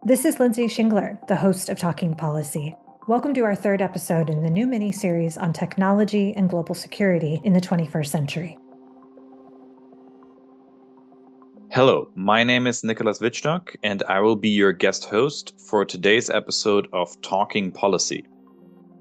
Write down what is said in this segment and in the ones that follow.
This is Lindsay Shingler, the host of Talking Policy. Welcome to our third episode in the new mini-series on technology and global security in the 21st century. Hello, my name is Nicolas Wittstock, and I will be your guest host for today's episode of Talking Policy.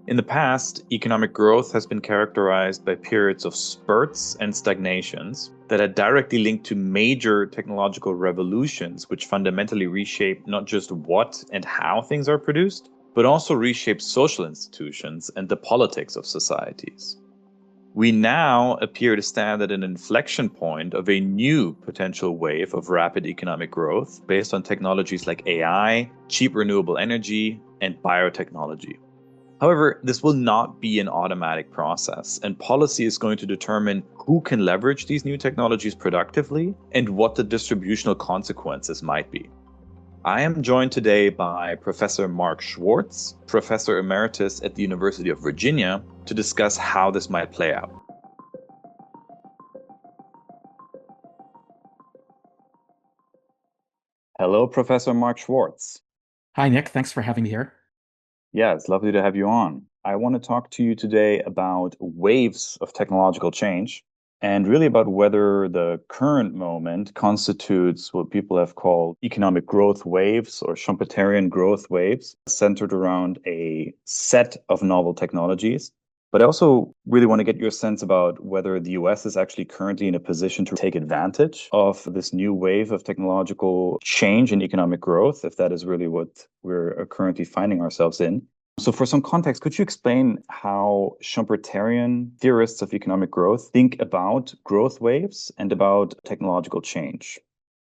In the past, economic growth has been characterized by periods of spurts and stagnations that are directly linked to major technological revolutions, which fundamentally reshape not just what and how things are produced, but also reshape social institutions and the politics of societies. We now appear to stand at an inflection point of a new potential wave of rapid economic growth based on technologies like AI, cheap renewable energy, and biotechnology. However, this will not be an automatic process, and policy is going to determine who can leverage these new technologies productively and what the distributional consequences might be. I am joined today by Professor Mark Schwartz, Professor Emeritus at the University of Virginia, to discuss how this might play out. Hello, Professor Mark Schwartz. Hi, Nick. Thanks for having me here. Yeah, it's lovely to have you on. I want to talk to you today about waves of technological change and really about whether the current moment constitutes what people have called economic growth waves or Schumpeterian growth waves, centered around a set of novel technologies. But I also really want to get your sense about whether the US is actually currently in a position to take advantage of this new wave of technological change in economic growth, if that is really what we're currently finding ourselves in. So for some context, could you explain how Schumpeterian theorists of economic growth think about growth waves and about technological change?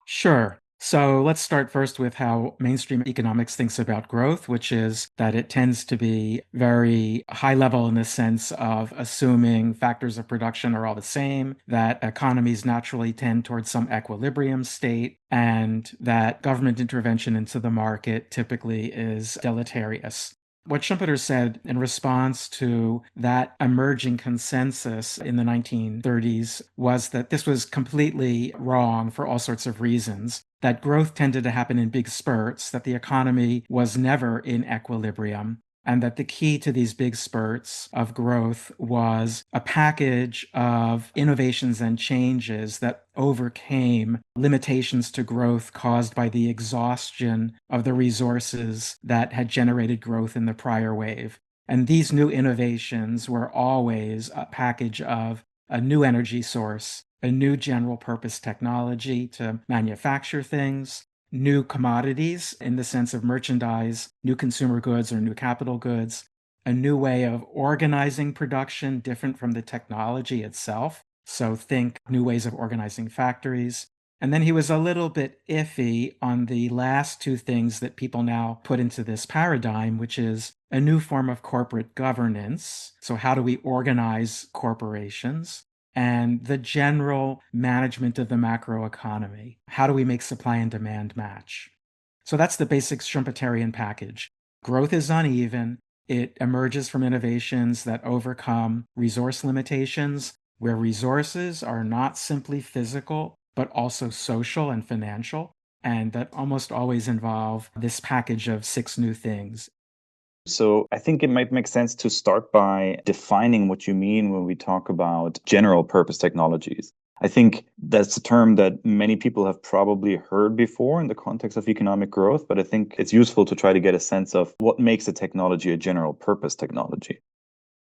Sure. So let's start first with how mainstream economics thinks about growth, which is that it tends to be very high level in the sense of assuming factors of production are all the same, that economies naturally tend towards some equilibrium state, and that government intervention into the market typically is deleterious. What Schumpeter said in response to that emerging consensus in the 1930s was that this was completely wrong for all sorts of reasons, that growth tended to happen in big spurts, that the economy was never in equilibrium, and that the key to these big spurts of growth was a package of innovations and changes that overcame limitations to growth caused by the exhaustion of the resources that had generated growth in the prior wave. And these new innovations were always a package of a new energy source, a new general purpose technology to manufacture things, new commodities in the sense of merchandise, new consumer goods or new capital goods, a new way of organizing production different from the technology itself. So think new ways of organizing factories. And then he was a little bit iffy on the last two things that people now put into this paradigm, which is a new form of corporate governance. So how do we organize corporations? And the general management of the macroeconomy. How do we make supply and demand match? So that's the basic Schumpeterian package. Growth is uneven. It emerges from innovations that overcome resource limitations, where resources are not simply physical, but also social and financial, and that almost always involve this package of 6 new things. So I think it might make sense to start by defining what you mean when we talk about general purpose technologies. I think that's a term that many people have probably heard before in the context of economic growth, but I think it's useful to try to get a sense of what makes a technology a general purpose technology.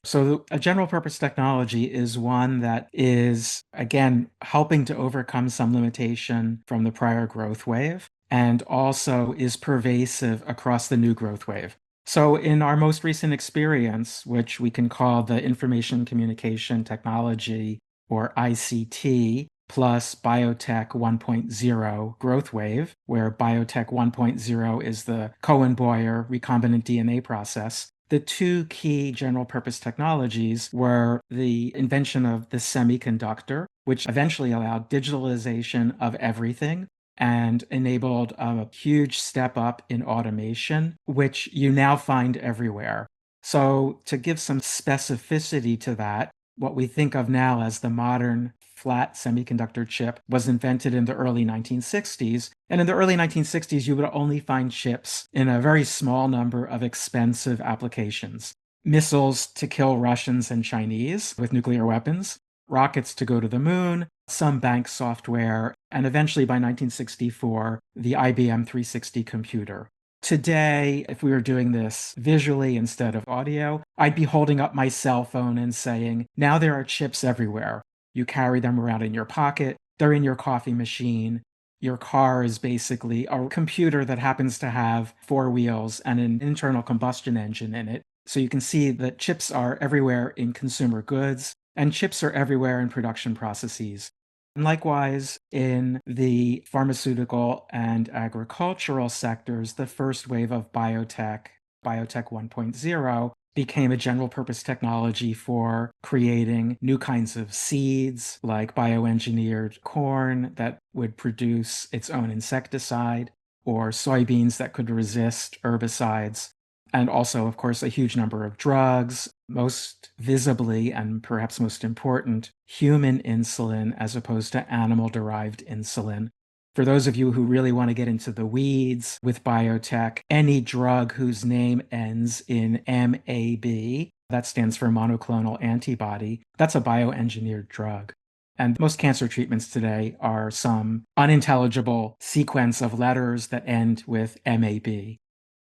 So a general purpose technology is one that is, again, helping to overcome some limitation from the prior growth wave and also is pervasive across the new growth wave. So in our most recent experience, which we can call the Information Communication Technology or ICT plus Biotech 1.0 growth wave, where Biotech 1.0 is the Cohen-Boyer recombinant DNA process, the two key general purpose technologies were the invention of the semiconductor, which eventually allowed digitalization of everything and enabled a huge step up in automation, which you now find everywhere. So to give some specificity to that, what we think of now as the modern flat semiconductor chip was invented in the early 1960s. And in the early 1960s, you would only find chips in a very small number of expensive applications. Missiles to kill Russians and Chinese with nuclear weapons, rockets to go to the moon, some bank software, and eventually by 1964, the IBM 360 computer. Today, if we were doing this visually instead of audio, I'd be holding up my cell phone and saying, now there are chips everywhere. You carry them around in your pocket, they're in your coffee machine. Your car is basically a computer that happens to have 4 wheels and an internal combustion engine in it. So you can see that chips are everywhere in consumer goods, and chips are everywhere in production processes. And likewise, in the pharmaceutical and agricultural sectors, the first wave of biotech 1.0, became a general purpose technology for creating new kinds of seeds, like bioengineered corn that would produce its own insecticide, or soybeans that could resist herbicides. And also, of course, a huge number of drugs, most visibly and perhaps most important, human insulin as opposed to animal-derived insulin. For those of you who really want to get into the weeds with biotech, any drug whose name ends in MAB, that stands for monoclonal antibody, that's a bioengineered drug. And most cancer treatments today are some unintelligible sequence of letters that end with MAB.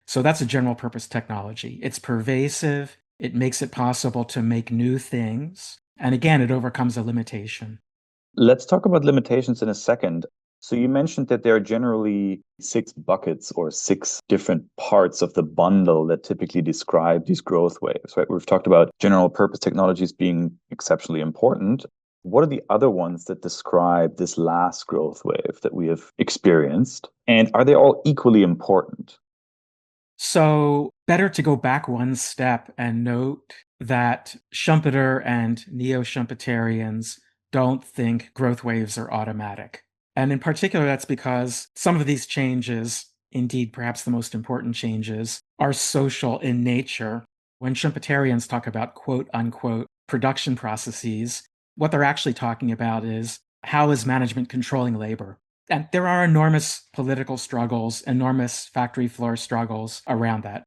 So that's a general purpose technology. It's pervasive. It makes it possible to make new things. And again, it overcomes a limitation. Let's talk about limitations in a second. So you mentioned that there are generally 6 buckets or 6 different parts of the bundle that typically describe these growth waves, right? We've talked about general purpose technologies being exceptionally important. What are the other ones that describe this last growth wave that we have experienced? And are they all equally important? So better to go back one step and note that Schumpeter and neo-Schumpeterians don't think growth waves are automatic. And in particular, that's because some of these changes, indeed perhaps the most important changes, are social in nature. When Schumpeterians talk about quote unquote production processes, what they're actually talking about is how is management controlling labor? And there are enormous political struggles, enormous factory floor struggles around that.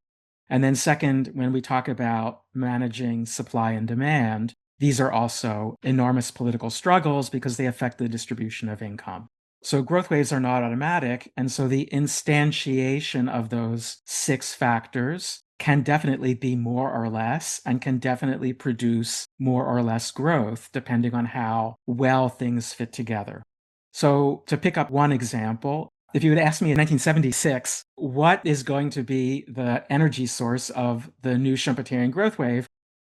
And then second, when we talk about managing supply and demand, these are also enormous political struggles because they affect the distribution of income. So growth waves are not automatic. And so the instantiation of those 6 factors can definitely be more or less and can definitely produce more or less growth depending on how well things fit together. So to pick up one example, if you had asked me in 1976, what is going to be the energy source of the new Schumpeterian growth wave,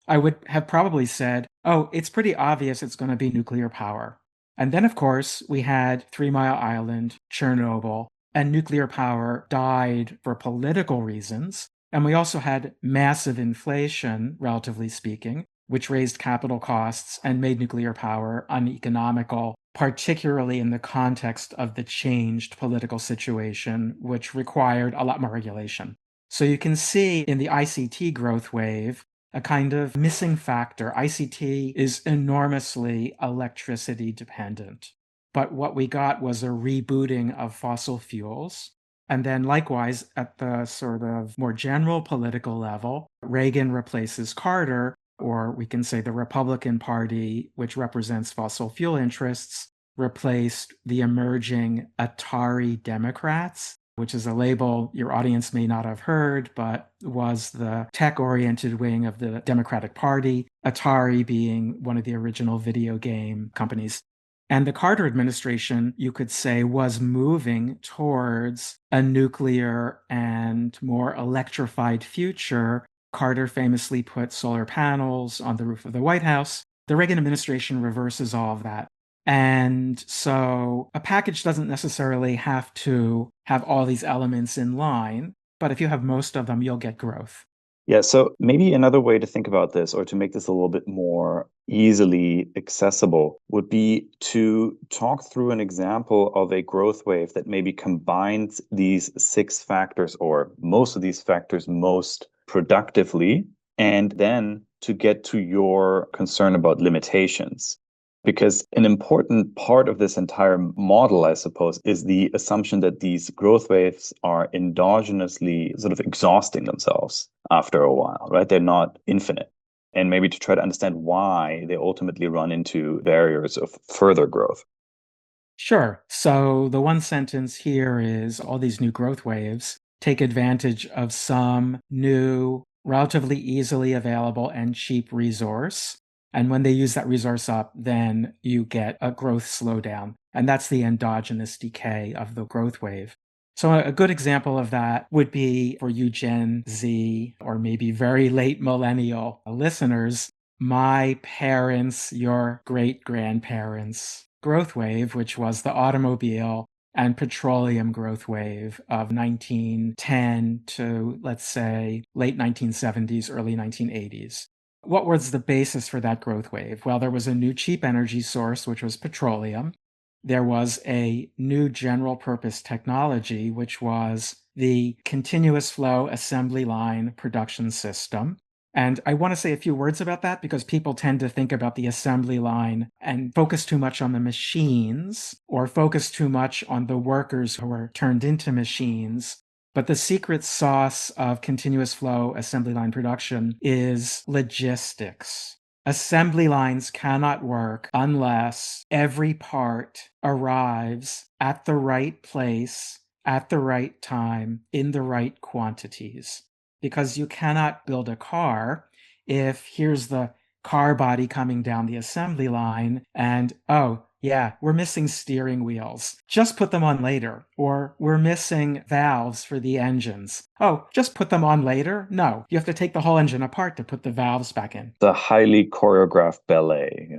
I would have probably said, oh, it's pretty obvious it's going to be nuclear power. And then, of course, we had 3 Mile Island, Chernobyl, and nuclear power died for political reasons. And we also had massive inflation, relatively speaking, which raised capital costs and made nuclear power uneconomical, particularly in the context of the changed political situation, which required a lot more regulation. So you can see in the ICT growth wave a kind of missing factor. ICT is enormously electricity dependent. But what we got was a rebooting of fossil fuels. And then likewise, at the sort of more general political level, Reagan replaces Carter, or we can say the Republican Party, which represents fossil fuel interests, replaced the emerging Atari Democrats, which is a label your audience may not have heard, but was the tech-oriented wing of the Democratic Party, Atari being one of the original video game companies. And the Carter administration, you could say, was moving towards a nuclear and more electrified future. Carter famously put solar panels on the roof of the White House. The Reagan administration reverses all of that. And so a package doesn't necessarily have to have all these elements in line, but if you have most of them, you'll get growth. Yeah, so maybe another way to think about this, or to make this a little bit more easily accessible, would be to talk through an example of a growth wave that maybe combines these 6 factors, or most of these factors, most productively, and then to get to your concern about limitations. Because an important part of this entire model, I suppose, is the assumption that these growth waves are endogenously sort of exhausting themselves after a while, right? They're not infinite. And maybe to try to understand why they ultimately run into barriers of further growth. Sure. So the one sentence here is all these new growth waves take advantage of some new, relatively easily available and cheap resource. And when they use that resource up, then you get a growth slowdown. And that's the endogenous decay of the growth wave. So a good example of that would be for you Gen Z or maybe very late millennial listeners, my parents, your great grandparents growth wave, which was the automobile and petroleum growth wave of 1910 to, let's say, late 1970s, early 1980s. What was the basis for that growth wave? Well, there was a new cheap energy source, which was petroleum. There was a new general purpose technology, which was the continuous flow assembly line production system. And I want to say a few words about that because people tend to think about the assembly line and focus too much on the machines or focus too much on the workers who are turned into machines. But the secret sauce of continuous flow assembly line production is logistics. Assembly lines cannot work unless every part arrives at the right place, at the right time, in the right quantities. Because you cannot build a car if here's the car body coming down the assembly line and, oh, yeah, we're missing steering wheels. Just put them on later. Or we're missing valves for the engines. Oh, just put them on later? No, you have to take the whole engine apart to put the valves back in. The highly choreographed ballet,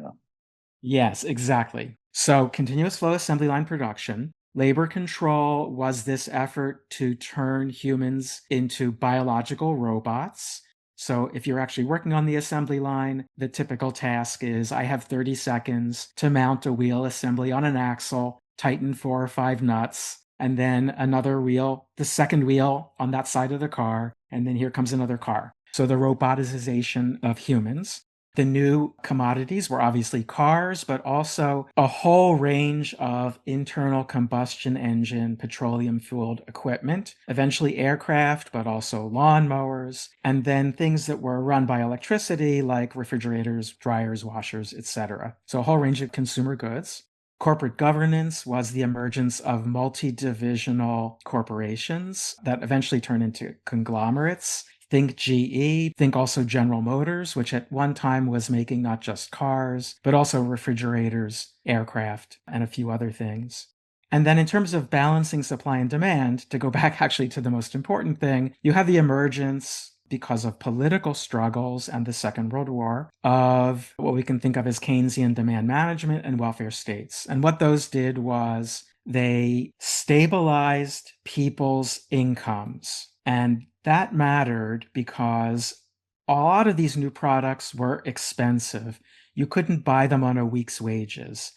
Yes, exactly. So continuous flow assembly line production. Labor control was this effort to turn humans into biological robots. So if you're actually working on the assembly line, the typical task is I have 30 seconds to mount a wheel assembly on an axle, tighten 4 or 5 nuts, and then another wheel, the second wheel on that side of the car, and then here comes another car. So the roboticization of humans. The new commodities were obviously cars, but also a whole range of internal combustion engine, petroleum fueled equipment, eventually aircraft, but also lawnmowers, and then things that were run by electricity like refrigerators, dryers, washers, etc. So a whole range of consumer goods. Corporate governance was the emergence of multi-divisional corporations that eventually turned into conglomerates. Think GE, think also General Motors, which at one time was making not just cars, but also refrigerators, aircraft, and a few other things. And then in terms of balancing supply and demand, to go back actually to the most important thing, you have the emergence, because of political struggles and the Second World War, of what we can think of as Keynesian demand management and welfare states. And what those did was they stabilized people's incomes. And that mattered because a lot of these new products were expensive. You couldn't buy them on a week's wages.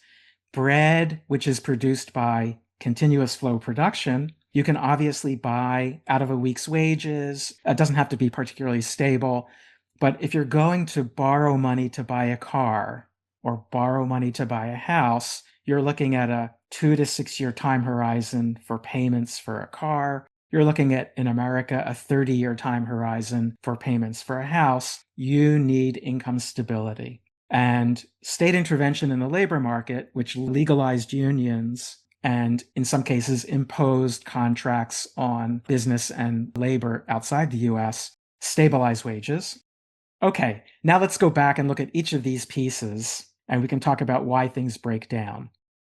Bread, which is produced by continuous flow production, you can obviously buy out of a week's wages. It doesn't have to be particularly stable. But if you're going to borrow money to buy a car or borrow money to buy a house, you're looking at a 2 to 6 year time horizon for payments for a car. You're looking at, in America, a 30-year time horizon for payments for a house. You need income stability. And state intervention in the labor market, which legalized unions and in some cases imposed contracts on business and labor outside the US, stabilized wages. Okay, now let's go back and look at each of these pieces, and we can talk about why things break down.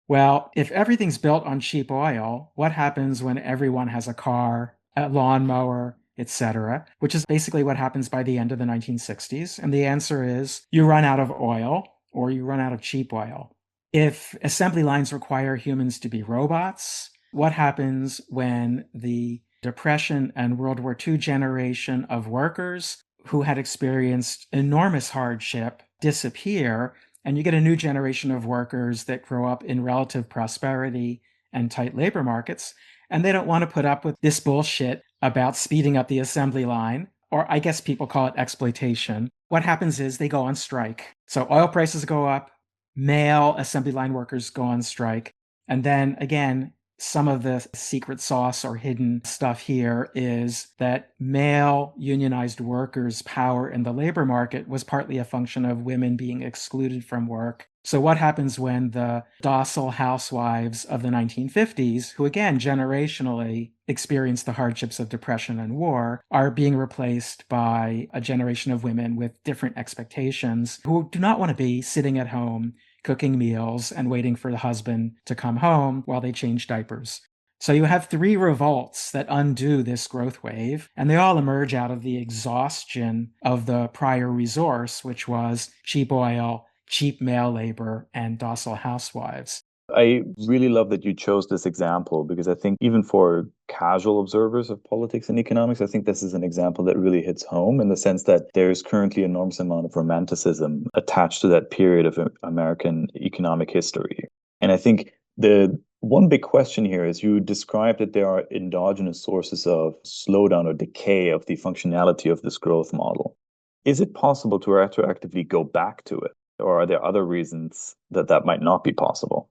Well, if everything's built on cheap oil, what happens when everyone has a car, a lawnmower, etc., which is basically what happens by the end of the 1960s? And the answer is you run out of oil or you run out of cheap oil. If assembly lines require humans to be robots, what happens when the Depression and World War II generation of workers who had experienced enormous hardship disappear? And you get a new generation of workers that grow up in relative prosperity and tight labor markets, and they don't want to put up with this bullshit about speeding up the assembly line, or I guess people call it exploitation. What happens is they go on strike. So oil prices go up, male assembly line workers go on strike. And then again, some of the secret sauce or hidden stuff here is that male unionized workers' power in the labor market was partly a function of women being excluded from work. So what happens when the docile housewives of the 1950s, who again generationally experienced the hardships of depression and war, are being replaced by a generation of women with different expectations who do not want to be sitting at home cooking meals and waiting for the husband to come home while they change diapers. So you have three revolts that undo this growth wave, and they all emerge out of the exhaustion of the prior resource, which was cheap oil, cheap male labor, and docile housewives. I really love that you chose this example because I think even for casual observers of politics and economics, I think this is an example that really hits home in the sense that there's currently an enormous amount of romanticism attached to that period of American economic history. And I think the one big question here is you described that there are endogenous sources of slowdown or decay of the functionality of this growth model. Is it possible to retroactively go back to it? Or are there other reasons that that might not be possible?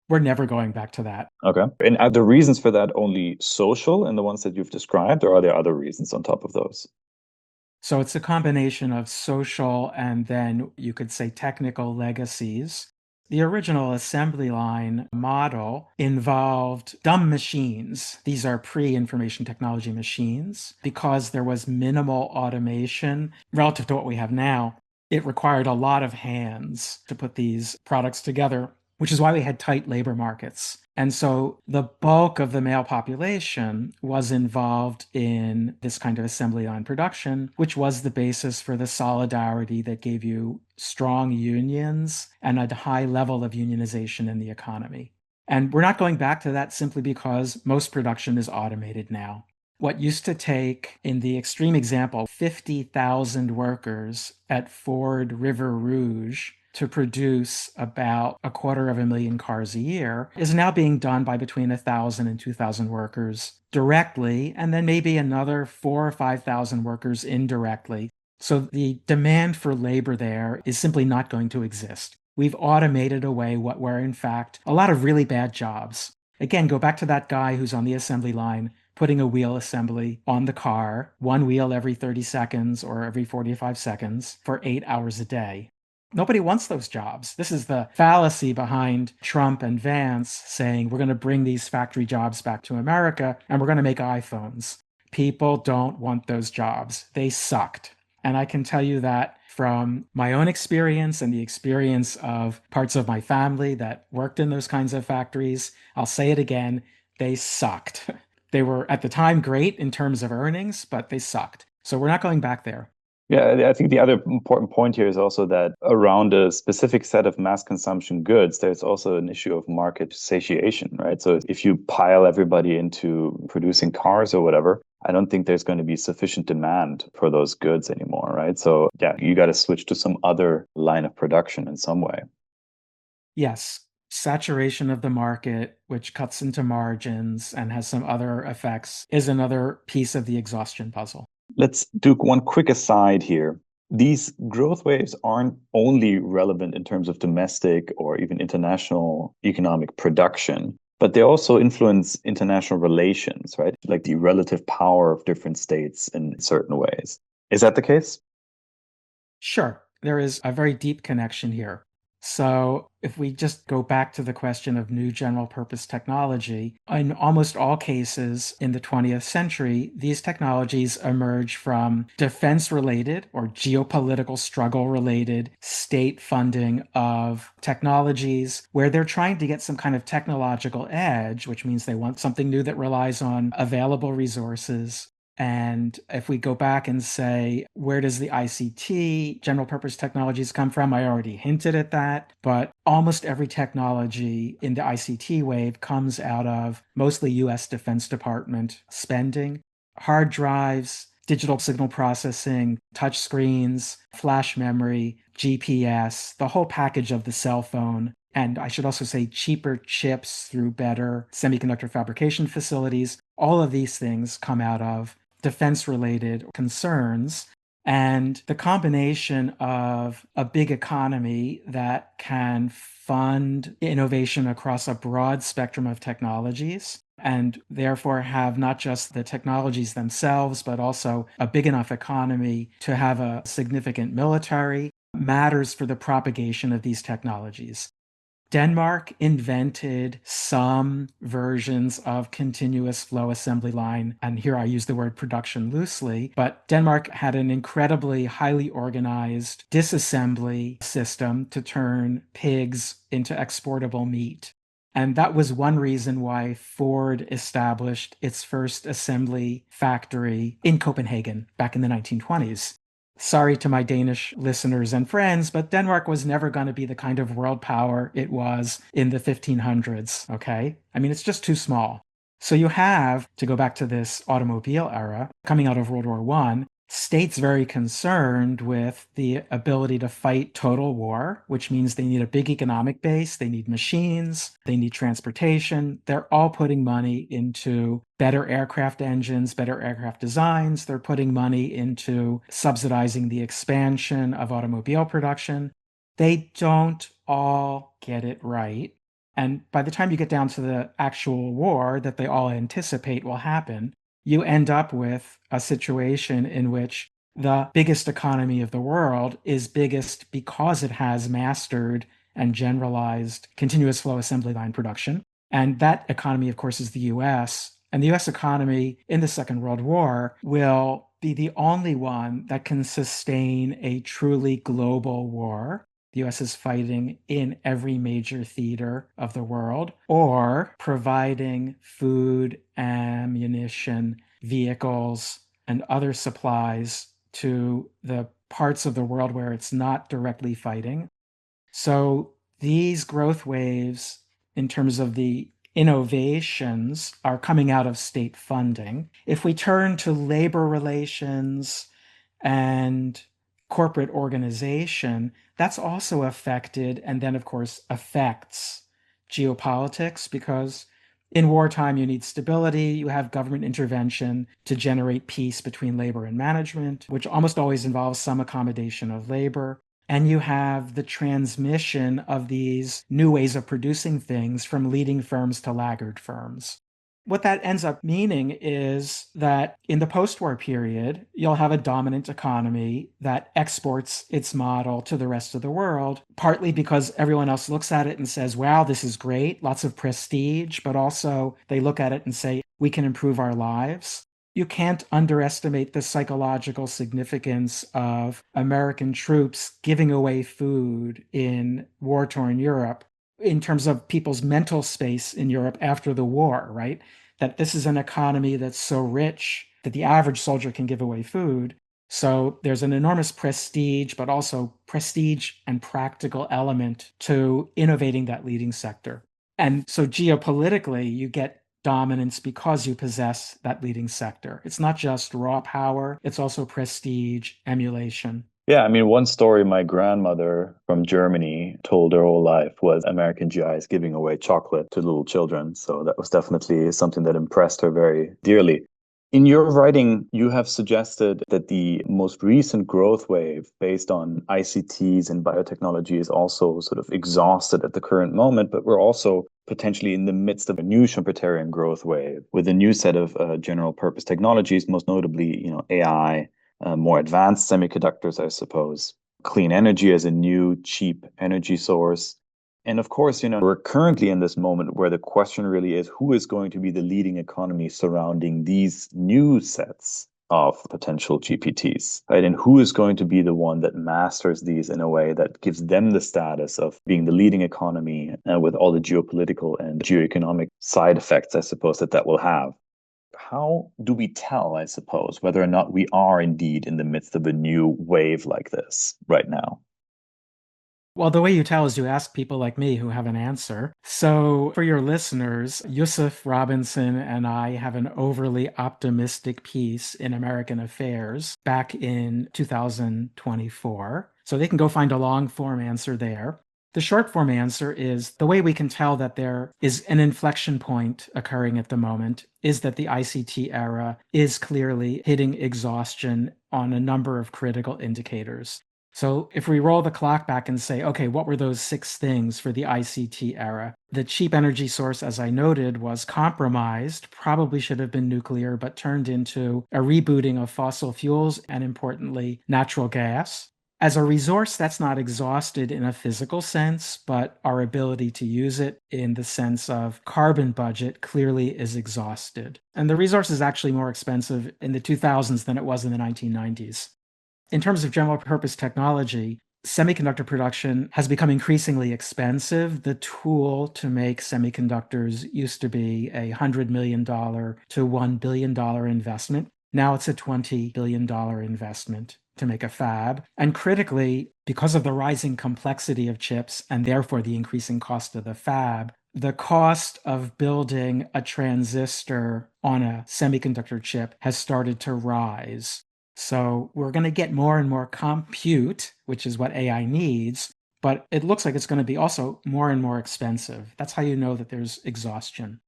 We're never going back to that. Okay. And are the reasons for that only social and the ones that you've described, or are there other reasons on top of those? So it's a combination of social and then you could say technical legacies. The original assembly line model involved dumb machines. These are pre-information technology machines. Because there was minimal automation relative to what we have now, it required a lot of hands to put these products together, which is why we had tight labor markets. And so the bulk of the male population was involved in this kind of assembly line production, which was the basis for the solidarity that gave you strong unions and a high level of unionization in the economy. And we're not going back to that simply because most production is automated now. What used to take, in the extreme example, 50,000 workers at Ford River Rouge to produce about 250,000 cars a year is now being done by between 1,000 and 2,000 workers directly, and then maybe another 4,000 or 5,000 workers indirectly. So the demand for labor there is simply not going to exist. We've automated away what were, in fact, a lot of really bad jobs. Again, go back to that guy who's on the assembly line putting a wheel assembly on the car, one wheel every 30 seconds or every 45 seconds for 8 hours a day. Nobody wants those jobs. This is the fallacy behind Trump and Vance saying we're going to bring these factory jobs back to America and we're going to make iPhones. People don't want those jobs. They sucked. And I can tell you that from my own experience and the experience of parts of my family that worked in those kinds of factories. I'll say it again, they sucked. They were at the time great in terms of earnings, but they sucked. So we're not going back there. Yeah, I think the other important point here is also that around a specific set of mass consumption goods, there's also an issue of market satiation, right? So if you pile everybody into producing cars or whatever, I don't think there's going to be sufficient demand for those goods anymore, right? So yeah, you got to switch to some other line of production in some way. Yes, saturation of the market, which cuts into margins and has some other effects, is another piece of the exhaustion puzzle. Let's do one quick aside here. These growth waves aren't only relevant in terms of domestic or even international economic production, but they also influence international relations, right? Like the relative power of different states in certain ways. Is that the case? Sure, there is a very deep connection here. So, if we just go back to the question of new general purpose technology, in almost all cases in the 20th century, these technologies emerge from defense related or geopolitical struggle related state funding of technologies where they're trying to get some kind of technological edge, which means they want something new that relies on available resources. And if we go back and say, where does the ICT, general purpose technologies, come from? I already hinted at that, but almost every technology in the ICT wave comes out of mostly US Defense Department spending. Hard drives, digital signal processing, touch screens, flash memory, GPS, the whole package of the cell phone. And I should also say cheaper chips through better semiconductor fabrication facilities. All of these things come out of defense-related concerns. And the combination of a big economy that can fund innovation across a broad spectrum of technologies and therefore have not just the technologies themselves, but also a big enough economy to have a significant military matters for the propagation of these technologies. Denmark invented some versions of continuous flow assembly line, and here I use the word production loosely, but Denmark had an incredibly highly organized disassembly system to turn pigs into exportable meat. And that was one reason why Ford established its first assembly factory in Copenhagen back in the 1920s. Sorry to my Danish listeners and friends, but Denmark was never going to be the kind of world power it was in the 1500s, okay? I mean, it's just too small. So you have, to go back to this automobile era, coming out of World War I, states very concerned with the ability to fight total war, which means they need a big economic base, they need machines, they need transportation. They're all putting money into better aircraft engines, better aircraft designs. They're putting money into subsidizing the expansion of automobile production. They don't all get it right. And by the time you get down to the actual war that they all anticipate will happen, you end up with a situation in which the biggest economy of the world is biggest because it has mastered and generalized continuous flow assembly line production. And that economy, of course, is the US. And the US economy in the Second World War will be the only one that can sustain a truly global war. The US is fighting in every major theater of the world, or providing food, ammunition, vehicles, and other supplies to the parts of the world where it's not directly fighting. So these growth waves, in terms of the innovations, are coming out of state funding. If we turn to labor relations and corporate organization, that's also affected and then, of course, affects geopolitics because in wartime, you need stability. You have government intervention to generate peace between labor and management, which almost always involves some accommodation of labor. And you have the transmission of these new ways of producing things from leading firms to laggard firms. What that ends up meaning is that in the post-war period, you'll have a dominant economy that exports its model to the rest of the world, partly because everyone else looks at it and says, wow, this is great, lots of prestige, but also they look at it and say, we can improve our lives. You can't underestimate the psychological significance of American troops giving away food in war-torn Europe in terms of people's mental space in Europe after the war, right? That this is an economy that's so rich that the average soldier can give away food. So there's an enormous prestige, but also prestige and practical element to innovating that leading sector. And so geopolitically, you get dominance because you possess that leading sector. It's not just raw power, it's also prestige, emulation. Yeah, I mean, one story my grandmother from Germany told her whole life was American GIs giving away chocolate to little children. So that was definitely something that impressed her very dearly. In your writing, you have suggested that the most recent growth wave based on ICTs and biotechnology is also sort of exhausted at the current moment, but we're also potentially in the midst of a new Schumpeterian growth wave with a new set of general purpose technologies, most notably, AI, more advanced semiconductors, I suppose, clean energy as a new cheap energy source. And of course, we're currently in this moment where the question really is who is going to be the leading economy surrounding these new sets of potential GPTs, right? And who is going to be the one that masters these in a way that gives them the status of being the leading economy with all the geopolitical and geoeconomic side effects, I suppose, that will have. How do we tell, I suppose, whether or not we are indeed in the midst of a new wave like this right now? Well, the way you tell is you ask people like me who have an answer. So, for your listeners, Yusuf Robinson and I have an overly optimistic piece in American Affairs back in 2024. So, they can go find a long form answer there. The short form answer is the way we can tell that there is an inflection point occurring at the moment is that the ICT era is clearly hitting exhaustion on a number of critical indicators. So if we roll the clock back and say, okay, what were those 6 things for the ICT era? The cheap energy source, as I noted, was compromised, probably should have been nuclear, but turned into a rebooting of fossil fuels and, importantly, natural gas. As a resource, that's not exhausted in a physical sense, but our ability to use it in the sense of carbon budget clearly is exhausted. And the resource is actually more expensive in the 2000s than it was in the 1990s. In terms of general purpose technology, semiconductor production has become increasingly expensive. The tool to make semiconductors used to be a $100 million to $1 billion investment. Now it's a $20 billion investment to make a fab. And critically, because of the rising complexity of chips and therefore the increasing cost of the fab, the cost of building a transistor on a semiconductor chip has started to rise. So we're going to get more and more compute, which is what AI needs, but it looks like it's going to be also more and more expensive. That's how you know that there's exhaustion.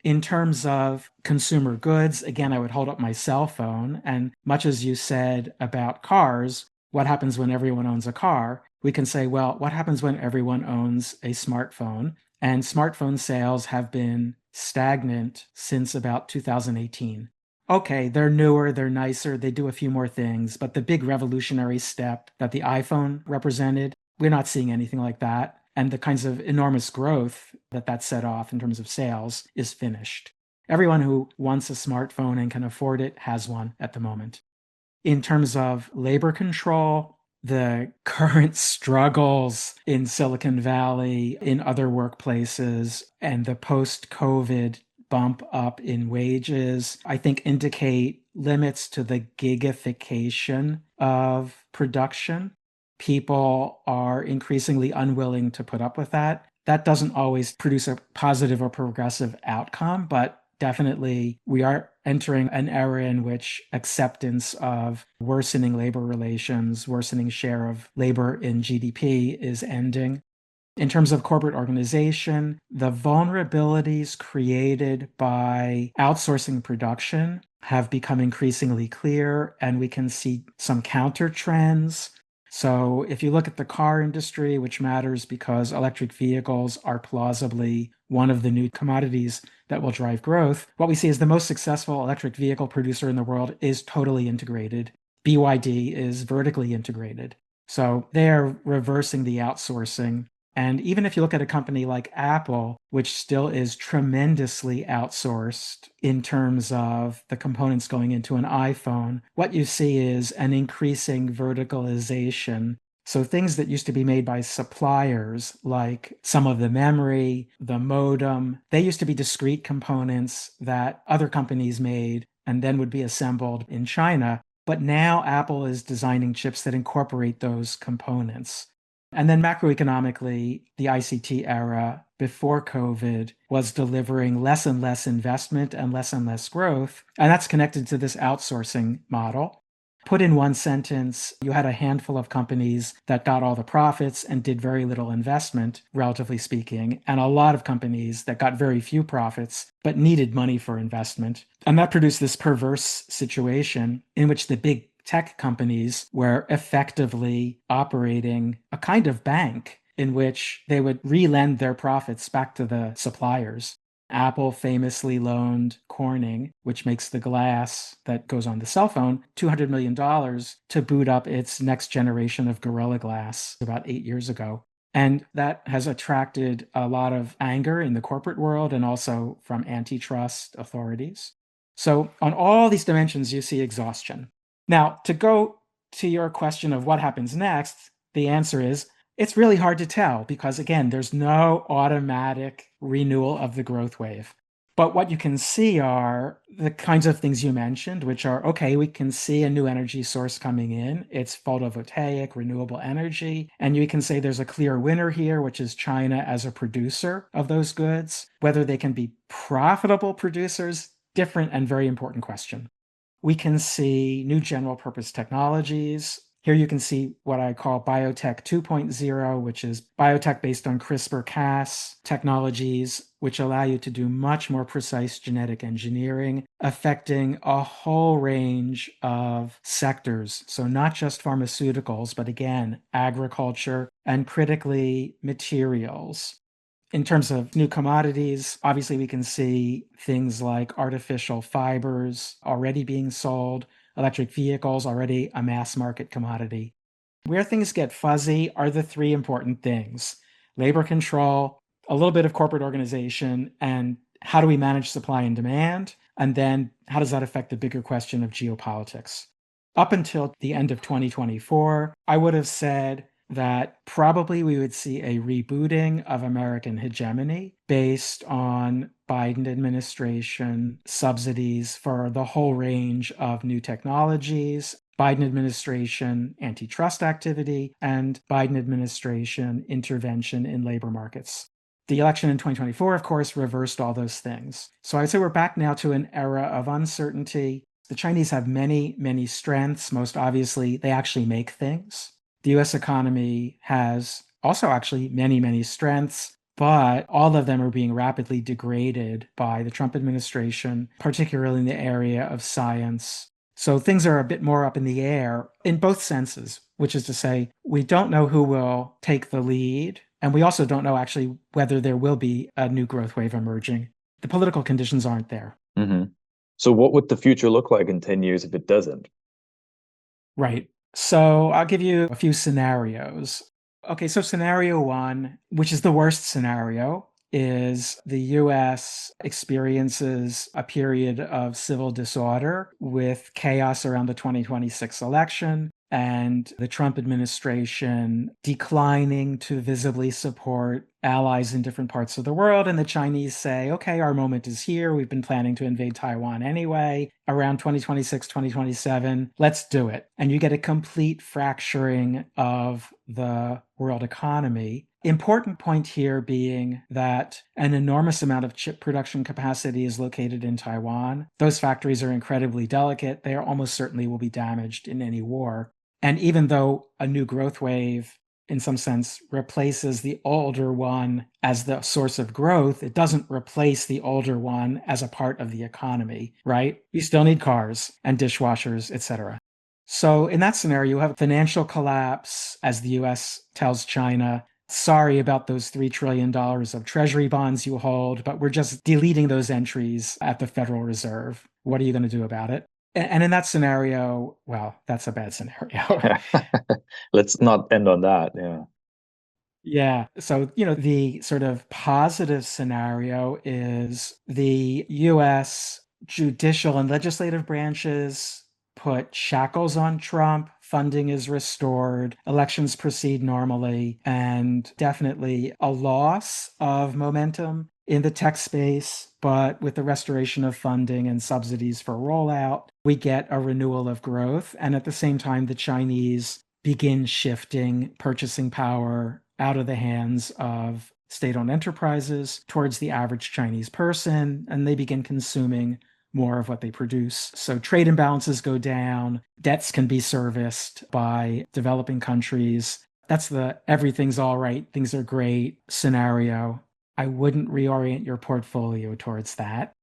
In terms of consumer goods, again, I would hold up my cell phone, and much as you said about cars, what happens when everyone owns a car? We can say, well, what happens when everyone owns a smartphone? And smartphone sales have been stagnant since about 2018. Okay, they're newer, they're nicer, they do a few more things, but the big revolutionary step that the iPhone represented, we're not seeing anything like that. And the kinds of enormous growth that set off in terms of sales is finished. Everyone who wants a smartphone and can afford it has one at the moment. In terms of labor control, the current struggles in Silicon Valley, in other workplaces, and the post-COVID bump up in wages, I think indicate limits to the gigification of production. People are increasingly unwilling to put up with that. That doesn't always produce a positive or progressive outcome, but definitely we are entering an era in which acceptance of worsening labor relations, worsening share of labor in GDP is ending. In terms of corporate organization, the vulnerabilities created by outsourcing production have become increasingly clear, and we can see some counter trends. So if you look at the car industry, which matters because electric vehicles are plausibly one of the new commodities that will drive growth, what we see is the most successful electric vehicle producer in the world is totally integrated. BYD is vertically integrated. So they are reversing the outsourcing. And even if you look at a company like Apple, which still is tremendously outsourced in terms of the components going into an iPhone, what you see is an increasing verticalization. So things that used to be made by suppliers, like some of the memory, the modem, they used to be discrete components that other companies made and then would be assembled in China. But now Apple is designing chips that incorporate those components. And then macroeconomically, the ICT era before COVID was delivering less and less investment and less growth. And that's connected to this outsourcing model. Put in one sentence, you had a handful of companies that got all the profits and did very little investment, relatively speaking, and a lot of companies that got very few profits but needed money for investment. And that produced this perverse situation in which the big tech companies were effectively operating a kind of bank in which they would relend their profits back to the suppliers. Apple famously loaned Corning, which makes the glass that goes on the cell phone, $200 million to boot up its next generation of Gorilla Glass about 8 years ago. And that has attracted a lot of anger in the corporate world and also from antitrust authorities. So on all these dimensions, you see exhaustion. Now, to go to your question of what happens next, the answer is it's really hard to tell because, again, there's no automatic renewal of the growth wave. But what you can see are the kinds of things you mentioned, which are, okay, we can see a new energy source coming in. It's photovoltaic, renewable energy. And you can say there's a clear winner here, which is China as a producer of those goods. Whether they can be profitable producers, different and very important question. We can see new general purpose technologies. Here you can see what I call biotech 2.0, which is biotech based on CRISPR-Cas technologies, which allow you to do much more precise genetic engineering, affecting a whole range of sectors. So not just pharmaceuticals, but again, agriculture and critically materials. In terms of new commodities, obviously we can see things like artificial fibers already being sold, electric vehicles already a mass market commodity. Where things get fuzzy are the three important things: labor control, a little bit of corporate organization, and how do we manage supply and demand? And then how does that affect the bigger question of geopolitics? Up until the end of 2024, I would have said that probably we would see a rebooting of American hegemony based on Biden administration subsidies for the whole range of new technologies, Biden administration antitrust activity, and Biden administration intervention in labor markets. The election in 2024, of course, reversed all those things. So I'd say we're back now to an era of uncertainty. The Chinese have many, many strengths. Most obviously, they actually make things. The US economy has also actually many, many strengths, but all of them are being rapidly degraded by the Trump administration, particularly in the area of science. So things are a bit more up in the air in both senses, which is to say, we don't know who will take the lead, and we also don't know actually whether there will be a new growth wave emerging. The political conditions aren't there. Mm-hmm. So what would the future look like in 10 years if it doesn't? Right. So I'll give you a few scenarios. Okay, so scenario one, which is the worst scenario, is the US experiences a period of civil disorder with chaos around the 2026 election and the Trump administration declining to visibly support allies in different parts of the world. And the Chinese say, okay, our moment is here. We've been planning to invade Taiwan anyway. Around 2026, 2027, let's do it. And you get a complete fracturing of the world economy. Important point here being that an enormous amount of chip production capacity is located in Taiwan. Those factories are incredibly delicate. They almost certainly will be damaged in any war. And even though a new growth wave, in some sense, replaces the older one as the source of growth, it doesn't replace the older one as a part of the economy, right? You still need cars and dishwashers, etc. So in that scenario, you have financial collapse as the US tells China, sorry about those $3 trillion of treasury bonds you hold, but we're just deleting those entries at the Federal Reserve. What are you going to do about it? And in that scenario, well, that's a bad scenario. Let's not end on that. Yeah. Yeah. So, the sort of positive scenario is the US judicial and legislative branches put shackles on Trump, funding is restored, elections proceed normally, and definitely a loss of momentum in the tech space. But with the restoration of funding and subsidies for rollout, we get a renewal of growth. And at the same time, the Chinese begin shifting purchasing power out of the hands of state-owned enterprises towards the average Chinese person, and they begin consuming more of what they produce. So trade imbalances go down, debts can be serviced by developing countries. That's the everything's all right, things are great scenario. I wouldn't reorient your portfolio towards that.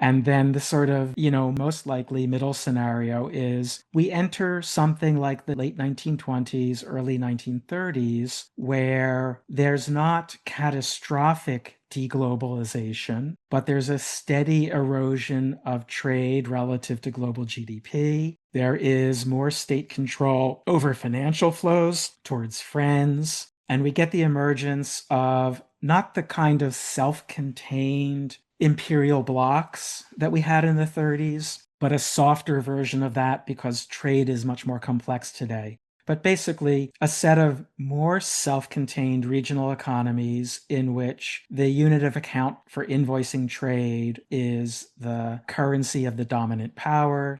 And then the sort of, most likely middle scenario is we enter something like the late 1920s, early 1930s, where there's not catastrophic deglobalization, but there's a steady erosion of trade relative to global GDP. There is more state control over financial flows towards friends. And we get the emergence of not the kind of self-contained imperial blocks that we had in the 30s, but a softer version of that because trade is much more complex today. But basically, a set of more self-contained regional economies in which the unit of account for invoicing trade is the currency of the dominant power.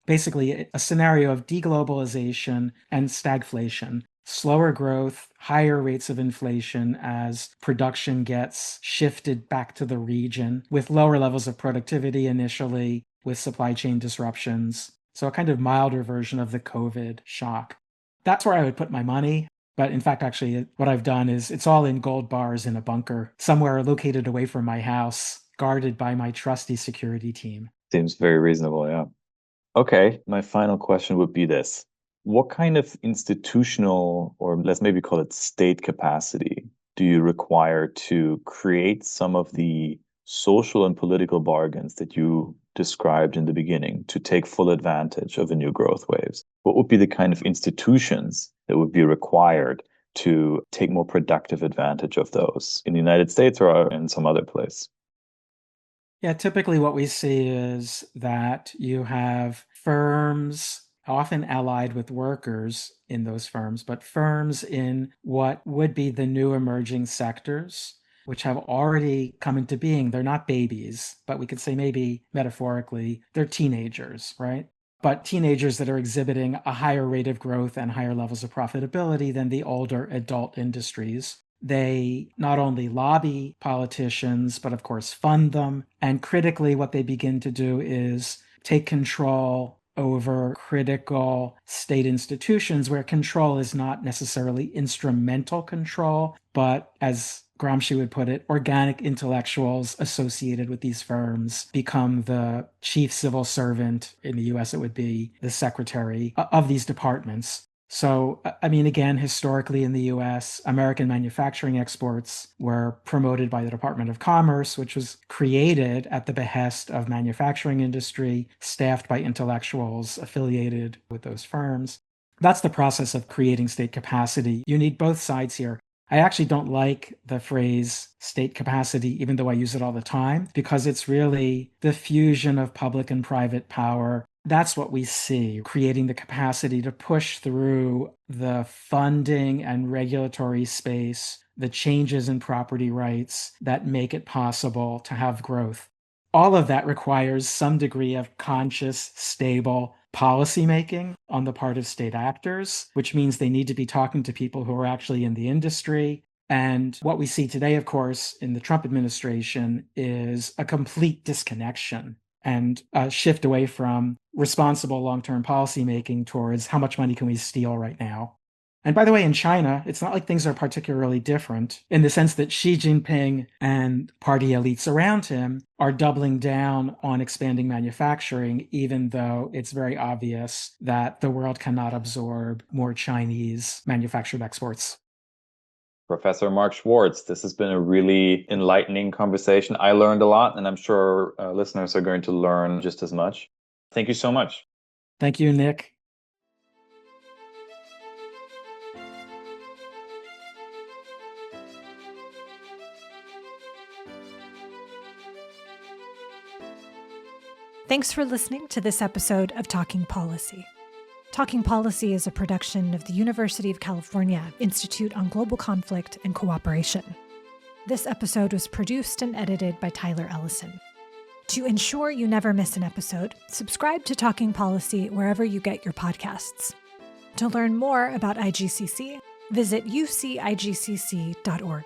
Basically, a scenario of deglobalization and stagflation. Slower growth, higher rates of inflation as production gets shifted back to the region with lower levels of productivity initially, with supply chain disruptions. So a kind of milder version of the COVID shock. That's where I would put my money. But in fact, actually, what I've done is it's all in gold bars in a bunker, somewhere located away from my house, guarded by my trusty security team. Seems very reasonable, yeah. Okay, my final question would be this. What kind of institutional, or let's maybe call it state capacity, do you require to create some of the social and political bargains that you described in the beginning to take full advantage of the new growth waves? What would be the kind of institutions that would be required to take more productive advantage of those in the United States or in some other place? Yeah, typically what we see is that you have firms often allied with workers in those firms, but firms in what would be the new emerging sectors, which have already come into being. They're not babies, but we could say maybe metaphorically, they're teenagers, right? But teenagers that are exhibiting a higher rate of growth and higher levels of profitability than the older adult industries. They not only lobby politicians, but of course fund them. And critically, what they begin to do is take control over critical state institutions where control is not necessarily instrumental control, but as Gramsci would put it, organic intellectuals associated with these firms become the chief civil servant. In the US, it would be the secretary of these departments. So, I mean, again, historically in the US, American manufacturing exports were promoted by the Department of Commerce, which was created at the behest of manufacturing industry, staffed by intellectuals affiliated with those firms. That's the process of creating state capacity. You need both sides here. I actually don't like the phrase state capacity, even though I use it all the time, because it's really the fusion of public and private power. That's what we see, creating the capacity to push through the funding and regulatory space, the changes in property rights that make it possible to have growth. All of that requires some degree of conscious, stable policymaking on the part of state actors, which means they need to be talking to people who are actually in the industry. And what we see today, of course, in the Trump administration is a complete disconnection and a shift away from responsible long-term policymaking towards how much money can we steal right now. And by the way, in China, it's not like things are particularly different in the sense that Xi Jinping and party elites around him are doubling down on expanding manufacturing, even though it's very obvious that the world cannot absorb more Chinese manufactured exports. Professor Mark Schwartz, this has been a really enlightening conversation. I learned a lot, and I'm sure listeners are going to learn just as much. Thank you so much. Thank you, Nick. Thanks for listening to this episode of Talking Policy. Talking Policy is a production of the University of California Institute on Global Conflict and Cooperation. This episode was produced and edited by Tyler Ellison. To ensure you never miss an episode, subscribe to Talking Policy wherever you get your podcasts. To learn more about IGCC, visit ucigcc.org.